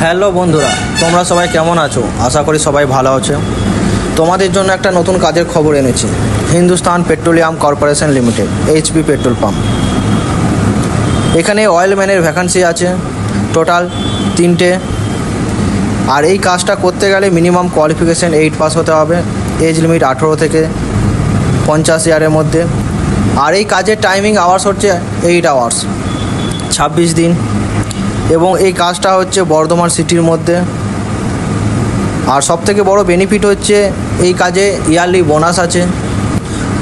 Hello বন্ধুরা, তোমরা সবাই কেমন আছো? আশা করি সবাই ভালো আছো। তোমাদের জন্য একটা নতুন কাজের খবর এনেছি। Hindustan petroleum corporation limited, HP petrol pump. এখানে অয়েলম্যানের ভ্যাকান্সি আছে টোটাল 3টে। আর এই কাজটা করতে গেলে মিনিমাম কোয়ালিফিকেশান 8 পাস হতে হবে। এজ লিমিট 18 থেকে 50 ইয়ারের মধ্যে। আর এই কাজের টাইমিং আওয়ার্স হচ্ছে 8 আওয়ার্স, 26 দিন। এবং এই কাজটা হচ্ছে বর্ধমান সিটির মধ্যে। আর সবথেকে বড় বেনিফিট হচ্ছে এই কাজে ইয়ারলি বোনাস আছে,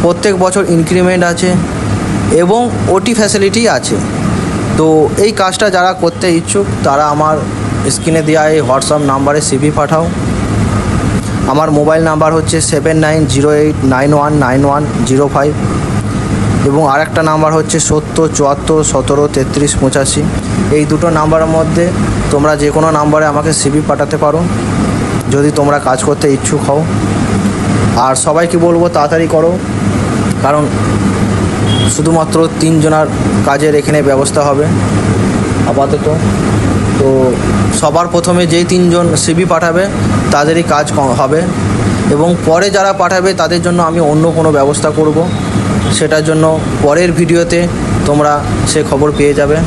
প্রত্যেক বছর ইনক্রিমেন্ট আছে এবং ওটি ফ্যাসিলিটি আছে। তো এই কাজটা যারা করতে ইচ্ছুক তারা আমার স্ক্রিনে দেওয়া এই হোয়াটসঅ্যাপ নাম্বারে সিভি পাঠাও। আমার মোবাইল নাম্বার হচ্ছে 7908919105 এবং আরেকটা নাম্বার হচ্ছে 7074173385। এই দুটো নাম্বারের মধ্যে তোমরা যে কোনো নাম্বারে আমাকে সিভি পাঠাতে পারো যদি তোমরা কাজ করতে ইচ্ছুক হও। আর সবাইকে বলবো তাড়াতাড়ি করো, কারণ শুধুমাত্র 3 জনের কাজের এখানে ব্যবস্থা হবে আপাতত। তো সবার প্রথমে যেই 3 জন সিভি পাঠাবে তাদেরই কাজ হবে, এবং পরে যারা পাঠাবে তাদের জন্য আমি অন্য কোনো ব্যবস্থা করব। সেটার জন্য পরের ভিডিওতে তোমরা সে খবর পেয়ে যাবে।